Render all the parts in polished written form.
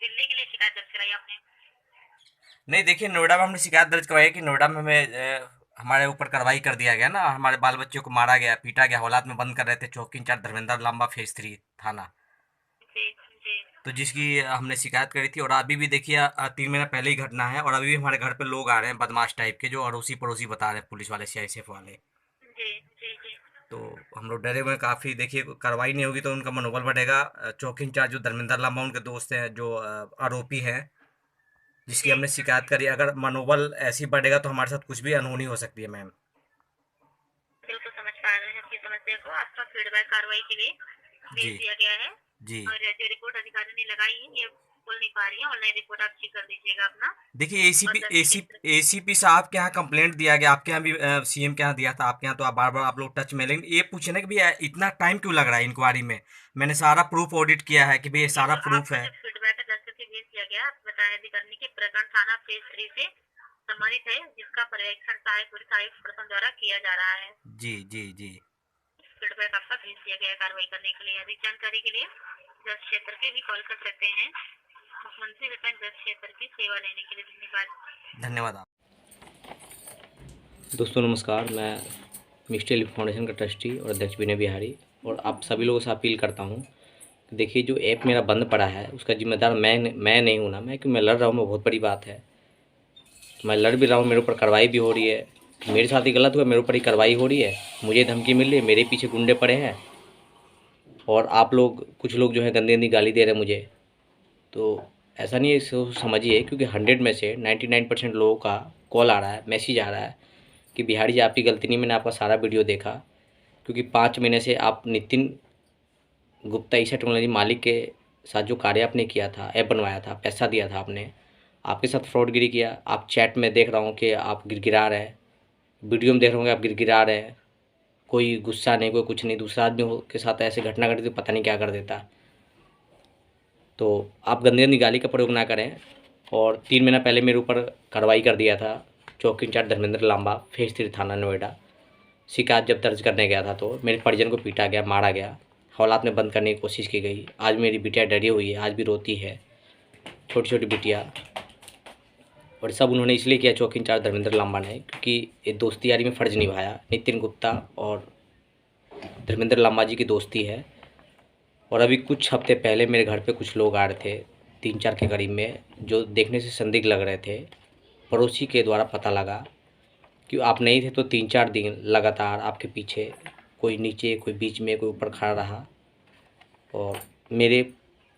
दिल्ली के लिए शिकायत दर्ज कराई आपने? नहीं, देखिए नोएडा में हमने शिकायत दर्ज करवाई है कि नोएडा में हमें हमारे ऊपर कार्रवाई कर दिया गया ना, हमारे बाल बच्चों को मारा गया, पीटा गया, हौलात में बंद कर रहे थे। चौकी इंचार्ज धर्मेंद्र लांबा, फेज 3 थाना। जी जी। तो जिसकी हमने शिकायत करी थी। और अभी भी देखिए 3 महीना पहले ही घटना है, और अभी भी हमारे घर पे लोग आ रहे हैं बदमाश टाइप के, जो अड़ोसी पड़ोसी बता रहे हैं, पुलिस वाले, सीआईएसएफ वाले। जी जी जी। तो हम लोग डरे हुए हैं काफ़ी। देखिए कार्रवाई नहीं होगी तो उनका मनोबल बढ़ेगा। चौकी इंचार्ज जो धर्मेंद्र लांबा उनके दोस्त हैं, जो आरोपी हैं, जिसकी जी, हमने शिकायत करी, अगर मनोबल ऐसे ही बढ़ेगा तो हमारे साथ कुछ भी अनहोनी हो सकती है मैम। बिल्कुल समझ पा रहे हैं आपकी समस्या को। आपका फीडबैक कार्रवाई के लिए भेज जी। दिया गया है। जी। और जो रिपोर्ट अधिकारी ने लगाई है, ये बोल नहीं पा रही है। ऑनलाइन रिपोर्ट आप चेक कर दीजिएगा अपना, देखिए और एसीपी दर्ज एसी केस। एसीपी साहब के यहाँ कंप्लेंट दिया गया, आपके यहाँ भी सीएम के यहाँ दिया था, आपके यहाँ तो आप बार बार आप लोग टच में, लेकिन ये पूछे ना कि भैया इतना टाइम क्यों लग रहा है इंक्वायरी में। मैंने सारा प्रूफ ऑडिट किया है कि भाई ये सारा बिल्कुल, प्रूफ आपका है। जो फीडबैक है दर्ज करके भेज दिया गया। आप बताया अधिकारी के प्रकरण थाना फेज 3 से संबंधित है, जिसका पर्यवेक्षण सहायक पुलिस आयुक्त प्रथम द्वारा किया जा रहा है। जी जी जी। फीडबैक आपका भेज दिया गया है कार्रवाई करने के लिए। अधिक जानकारी के लिए जज क्षेत्र पे भी कॉल कर सकते हैं। मुख्यमंत्री विपिन जज क्षेत्र की सेवा लेने के लिए धन्यवाद। धन्यवाद आप। दोस्तों नमस्कार, मैं मिस्टर ली फाउंडेशन का ट्रस्टी और अध्यक्ष विनय बिहारी, और आप सभी लोगों से अपील करता हूँ कि देखिए जो ऐप मेरा बंद पड़ा है उसका जिम्मेदार मैं नहीं हूँ ना। मैं क्यों मैं लड़ रहा हूँ, मैं बहुत बड़ी बात है। मैं लड़ भी रहा हूँ, मेरे ऊपर कार्रवाई भी हो रही है। मेरे साथ ही गलत हुआ, मेरे ऊपर ही कार्रवाई हो रही है, मुझे धमकी मिल रही है, मेरे पीछे गुंडे पड़े हैं, और आप लोग कुछ लोग जो है गंदी गंदी गाली दे रहे हैं मुझे। तो ऐसा नहीं है, इसको समझिए, क्योंकि 100 में से 99% लोगों का कॉल आ रहा है, मैसेज आ रहा है कि बिहारी जी आपकी गलती नहीं, मैंने आपका सारा वीडियो देखा। क्योंकि 5 महीने से आप नितिन गुप्ता ईशा टेक्नोलॉजी मालिक के साथ जो कार्य आपने किया था, ऐप बनवाया था, पैसा दिया था आपने, आपके साथ फ्रॉडगिरी किया। आप चैट में देख रहा हूँ कि आप गिड़गिड़ा रहे हैं, वीडियो में देख रहा हूँ कि आप गिड़गिड़ा रहे हैं। कोई गुस्सा नहीं, कोई कुछ नहीं। दूसरा आदमी के साथ ऐसे घटना घटी तो पता नहीं क्या कर देता। तो आप गंदी गंदी गाली का प्रयोग ना करें। और 3 महीना पहले मेरे ऊपर कार्रवाई कर दिया था चौकी इंचार्ज धर्मेंद्र लांबा, फेज 3 थाना नोएडा। शिकायत जब दर्ज करने गया था तो मेरे परिजन को पीटा गया, मारा गया, हौलात में बंद करने की कोशिश की गई। आज मेरी बिटिया डरी हुई है, आज भी रोती है, छोटी छोटी बिटिया। और सब उन्होंने इसलिए किया, चौकी इंचार्ज धर्मेंद्र लांबा ने, क्योंकि ये दोस्ती यारी में फ़र्ज निभाया। नितिन गुप्ता और धर्मेंद्र लांबा जी की दोस्ती है। और अभी कुछ हफ्ते पहले मेरे घर पे कुछ लोग आ रहे थे, 3-4 के करीब में, जो देखने से संदिग्ध लग रहे थे। पड़ोसी के द्वारा पता लगा कि आप नहीं थे, तो 3-4 दिन लगातार आपके पीछे कोई नीचे, कोई बीच में, कोई ऊपर खड़ा रहा। और मेरे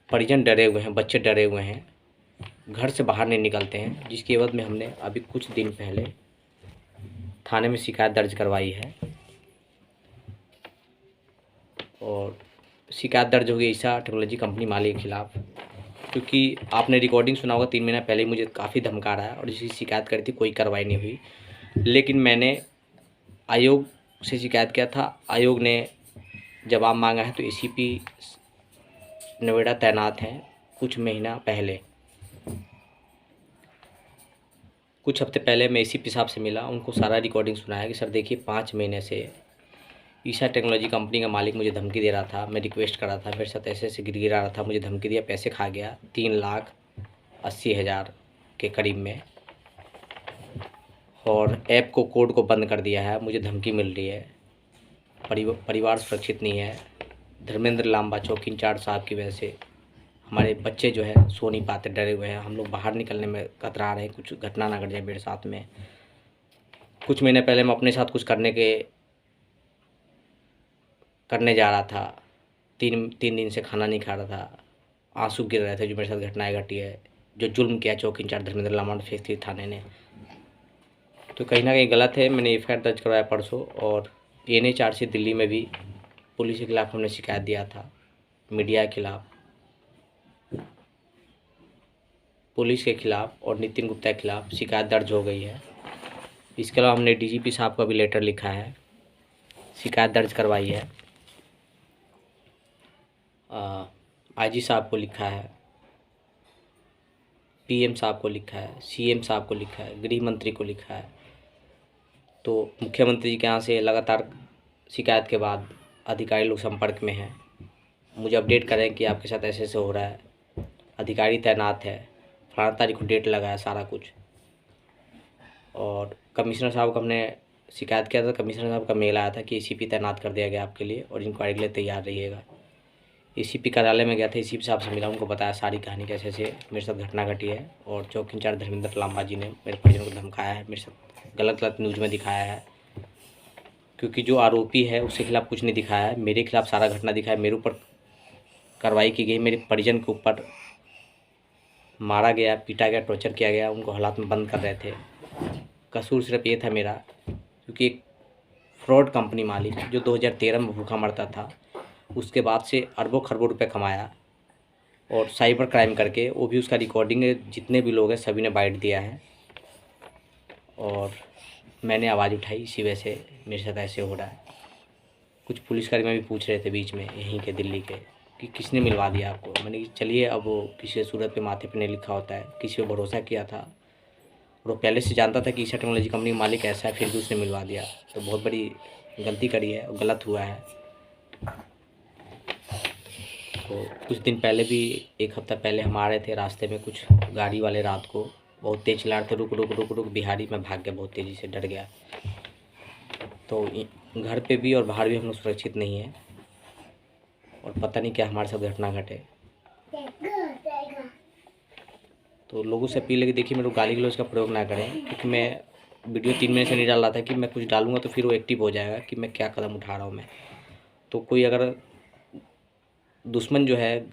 परिजन डरे हुए हैं, बच्चे डरे हुए हैं, घर से बाहर नहीं निकलते हैं, जिसकी एवज में हमने अभी कुछ दिन पहले थाने में शिकायत दर्ज करवाई है। और शिकायत दर्ज हो गई ईशा टेक्नोलॉजी कंपनी मालिक के खिलाफ़, क्योंकि आपने रिकॉर्डिंग सुना होगा, 3 महीना पहले ही मुझे काफ़ी धमका रहा है, और जिसकी शिकायत करी थी कोई कार्रवाई नहीं हुई। लेकिन मैंने आयोग से शिकायत किया था, आयोग ने जवाब मांगा है, तो एसीपी नोएडा तैनात हैं। कुछ हफ्ते पहले मैं एसीपी साहब से मिला, उनको सारा रिकॉर्डिंग सुनाया कि सर देखिए 5 महीने से ईशा टेक्नोलॉजी कंपनी का मालिक मुझे धमकी दे रहा था, मैं रिक्वेस्ट कर रहा था, मेरे साथ ऐसे ऐसे गिड़गिड़ा रहा था, मुझे धमकी दिया, पैसे खा गया 3,80,000 के करीब में, और ऐप को, कोड को बंद कर दिया है, मुझे धमकी मिल रही है, परिवार सुरक्षित नहीं है। धर्मेंद्र लांबा चौकी इंचार्ज साहब की वजह से हमारे बच्चे जो है सो नहीं पाते, डरे हुए हैं, हम लोग बाहर निकलने में कतरा रहे हैं, कुछ घटना ना घट जाए मेरे साथ में। कुछ महीने पहले मैं अपने साथ कुछ करने जा रहा था, 3 दिन से खाना नहीं खा रहा था, आंसू गिर रहे थे, जो मेरे साथ घटनाएं घटी है, जो जुल्म किया चौकी इंचार्ज धर्मेंद्र लांबा फेज 3 थाने ने। तो कहीं ना कहीं गलत है। मैंने एफआईआर दर्ज करवाया परसों, और NHRC दिल्ली में भी पुलिस के खिलाफ़ हमने शिकायत दिया था, मीडिया के खिलाफ़, पुलिस के खिलाफ़ और नितिन गुप्ता के खिलाफ़ शिकायत दर्ज हो गई है। इसके अलावा हमने डीजीपी साहब का भी लेटर लिखा है, शिकायत दर्ज करवाई है, आईजी साहब को लिखा है, पीएम साहब को लिखा है, सीएम साहब को लिखा है, गृह मंत्री को लिखा है। तो मुख्यमंत्री जी के यहाँ से लगातार शिकायत के बाद अधिकारी लोग संपर्क में हैं, मुझे अपडेट करें कि आपके साथ ऐसे ऐसे हो रहा है। अधिकारी तैनात है, फलाना तारीख को डेट लगा है, सारा कुछ। और कमिश्नर साहब को हमने शिकायत किया था, कमिश्नर साहब का मेल आया था कि एसीपी तैनात कर दिया गया आपके लिए और इंक्वायरी के लिए तैयार रहिएगा। एसीपी कार्यालय में गया था, एसीपी साहब से मिला, उनको बताया सारी कहानी कैसे कैसे मेरे साथ घटना घटी है। और चौकी इंचार्ज धर्मेंद्र लांबा जी ने मेरे परिजनों को धमकाया है, मेरे साथ गलत गलत न्यूज़ में दिखाया है, क्योंकि जो आरोपी है उसके खिलाफ कुछ नहीं दिखाया है, मेरे खिलाफ सारा घटना दिखाया। मेरे ऊपर कार्रवाई की गई, मेरे परिजन के ऊपर मारा गया, पीटा गया, टॉर्चर किया गया, उनको हालात में बंद कर रहे थे। कसूर सिर्फ ये था मेरा, क्योंकि एक फ्रॉड कंपनी मालिक जो 2013 में भूखा मरता था, उसके बाद से अरबों खरबों रुपए कमाया और साइबर क्राइम करके, वो भी उसका रिकॉर्डिंग है, जितने भी लोग हैं सभी ने बाइट दिया है। और मैंने आवाज़ उठाई, इसी वजह से मेरे साथ ऐसे हो रहा है। कुछ पुलिसकर्मी भी पूछ रहे थे बीच में यहीं के दिल्ली के कि किसने मिलवा दिया आपको। मैंने कहा चलिए, अब वो किसी सूरत पे माथे पे नहीं लिखा होता है, किसी पे भरोसा किया था और वो पहले से जानता था कि ईशा टेक्नोलॉजी कंपनी का मालिक ऐसा है, फिर भी उसने मिलवा दिया, तो बहुत बड़ी गलती करी है और गलत हुआ है। तो कुछ दिन पहले भी, एक हफ्ता पहले हम आ रहे थे, रास्ते में कुछ गाड़ी वाले रात को बहुत तेज़ चला रहे थे, रुक रुक रुक रुक, बिहारी में भाग गया, बहुत तेज़ी से, डर गया। तो घर पे भी और बाहर भी हम लोग सुरक्षित नहीं है और पता नहीं क्या हमारे साथ घटना घटे। तो लोगों से अपील है कि देखिए, मेरे को गाली गलौज का प्रयोग ना करें, क्योंकि मैं वीडियो 3 महीने से नहीं डाल रहा था कि मैं कुछ डालूंगा तो फिर वो एक्टिव हो जाएगा कि मैं क्या कदम उठा रहा हूँ मैं। तो कोई अगर दुश्मन जो है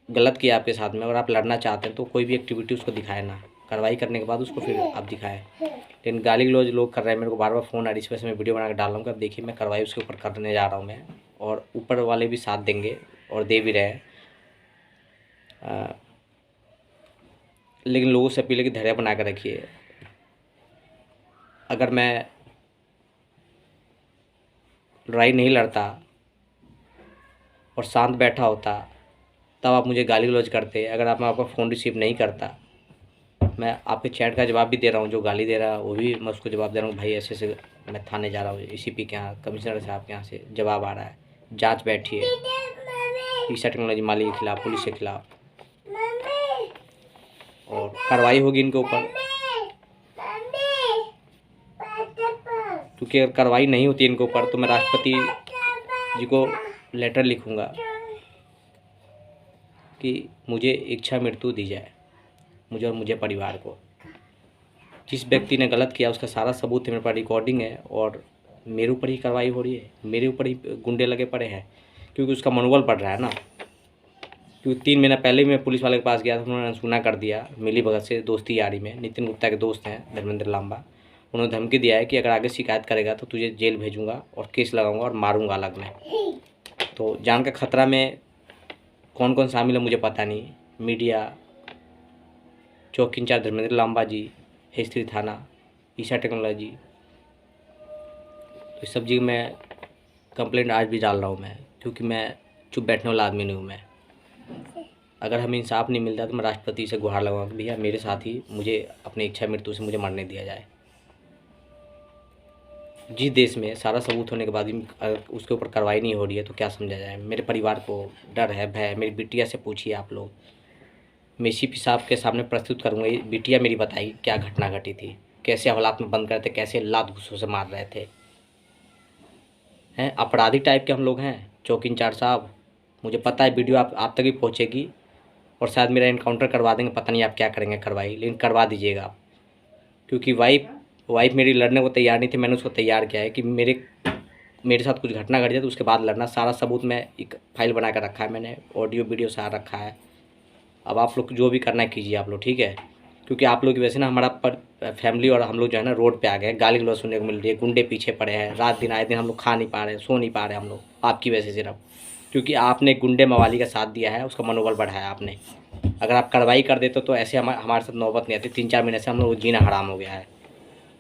गलत किया आपके साथ में और आप लड़ना चाहते हैं तो कोई भी एक्टिविटी उसको दिखाए ना, कार्रवाई करने के बाद उसको फिर आप दिखाएं। लेकिन गाली गलौज लोग कर रहे हैं, मेरे को बार बार फ़ोन आ रही है, इस वजह से मैं वीडियो बना कर डाल रहा हूँ कि अब देखिए मैं कार्रवाई उसके ऊपर करने जा रहा हूँ मैं, और ऊपर वाले भी साथ देंगे और दे भी रहे हैं। लेकिन लोगों से अपील है कि धैर्य बना कर रखिए। अगर मैं लड़ाई नहीं लड़ता और शांत बैठा होता तब आप मुझे गाली गलौज करते। अगर मैं आपका फ़ोन रिसीव नहीं करता, मैं आपके चैट का जवाब भी दे रहा हूँ, जो गाली दे रहा है वो भी मैं उसको जवाब दे रहा हूँ, भाई ऐसे ऐसे मैं थाने जा रहा हूँ, एसीपी के यहाँ, कमिश्नर साहब के यहाँ से जवाब आ रहा है, जांच बैठी है ईशा टेक्नोलॉजी मालिक के खिलाफ, पुलिस के खिलाफ, और कार्रवाई होगी इनके ऊपर। क्योंकि अगर कार्रवाई नहीं होती इनके ऊपर तो मैं राष्ट्रपति जी को लेटर लिखूँगा कि मुझे इच्छा मृत्यु दी जाए, मुझे और मुझे परिवार को। जिस व्यक्ति ने गलत किया उसका सारा सबूत है, मेरे पास रिकॉर्डिंग है, और मेरे ऊपर ही कार्रवाई हो रही है, मेरे ऊपर ही गुंडे लगे पड़े हैं, क्योंकि उसका मनोबल पड़ रहा है ना। क्योंकि 3 महीना पहले मैं पुलिस वाले के पास गया था, उन्होंने सुना कर दिया मिली भगत से, दोस्ती यारी में। नितिन गुप्ता के दोस्त हैं धर्मेंद्र लांबा, उन्होंने धमकी दिया है कि अगर आगे शिकायत करेगा तो तुझे जेल भेजूँगा और केस लगाऊँगा और मारूँगा अलग में। तो जान का खतरा में कौन कौन शामिल है मुझे पता नहीं। मीडिया, चौकी इंचार्ज धर्मेंद्र लांबा जी, हिस्ट्री थाना, ईशा टेक्नोलॉजी, तो इस सब जी मैं कंप्लेंट आज भी डाल रहा हूँ मैं, क्योंकि मैं चुप बैठने वाला आदमी नहीं हूँ मैं। अगर हमें इंसाफ नहीं मिलता तो मैं राष्ट्रपति से गुहार लगाऊंगा कि भैया मेरे साथ ही मुझे अपनी इच्छा मृत्यु से मुझे मरने दिया जाए। जिस देश में सारा सबूत होने के बाद भी अगर उसके ऊपर कार्रवाई नहीं हो रही है तो क्या समझा जाए। मेरे परिवार को डर है, भय है। मेरी बिटिया से पूछिए आप लोग, मैं एसीपी साहब के सामने प्रस्तुत करूँगा, ये बिटिया मेरी बताई क्या घटना घटी थी, कैसे हालात में बंद करते, कैसे लात घुसों से मार रहे थे। हैं अपराधी टाइप के हम लोग हैं। चौकी इंचार्ज साहब, मुझे पता है वीडियो आप तक भी पहुँचेगी और शायद मेरा इनकाउंटर करवा देंगे, पता नहीं आप क्या करेंगे कार्रवाई, लेकिन करवा दीजिएगा आप। क्योंकि वाइफ मेरी लड़ने को तैयार नहीं थी, मैंने उसको तैयार किया है कि मेरे साथ कुछ घटना घट जाए तो उसके बाद लड़ना। सारा सबूत मैं एक फाइल बना कर रखा है मैंने, ऑडियो वीडियो सारा रखा है। अब आप लोग जो भी करना है कीजिए आप लोग, ठीक है। क्योंकि आप लोग की वजह से ना हमारा फैमिली और हम लोग जो है ना रोड पे आ गए, गाली गलौज सुनने को मिल रही है, गुंडे पीछे पड़े हैं, रात दिन आए दिन हम लोग खा नहीं पा रहे, सो नहीं पा रहे हम लोग, आपकी वजह से सिर्फ। क्योंकि आपने गुंडे मवाली का साथ दिया है, उसका मनोबल बढ़ाया आपने। अगर आप कार्रवाई कर देते तो ऐसे हमारे साथ नौबत नहीं आती। 3-4 महीने से हम लोग जीना हराम हो गया है।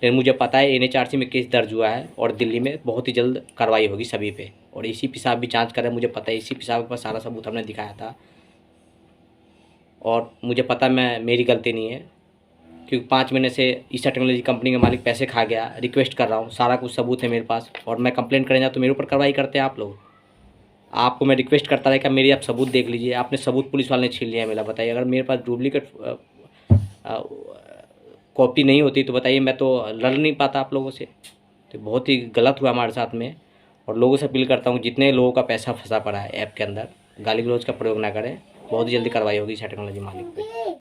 लेकिन मुझे पता है NHRC में केस दर्ज हुआ है और दिल्ली में बहुत ही जल्द कार्रवाई होगी सभी पे, और एसीपी साहब भी जांच कर रहे हैं। मुझे पता है एसीपी साहब के पास सारा सबूत हमने दिखाया था, और मुझे पता मेरी गलती नहीं है, क्योंकि 5 महीने से ईशा टेक्नोलॉजी कंपनी का मालिक पैसे खा गया। रिक्वेस्ट कर रहा हूँ, सारा कुछ सबूत है मेरे पास, और मैं कंप्लेंट करने जाऊँ तो मेरे ऊपर कार्रवाई करते हैं आप लोग। आपको मैं रिक्वेस्ट करता रहा कि मेरी आप सबूत देख लीजिए, आपने सबूत पुलिस वाले ने छीन लिया मेरा। बताइए, अगर मेरे पास डुप्लीकेट कॉपी नहीं होती तो बताइए मैं तो लड़ नहीं पाता आप लोगों से। तो बहुत ही गलत हुआ हमारे साथ में। और लोगों से अपील करता हूँ, जितने लोगों का पैसा फंसा पड़ा है ऐप के अंदर, गाली गलौज का प्रयोग ना करें। बहुत जल्दी कार्रवाई होगी ईशा टेक्नोलॉजी मालिक पे।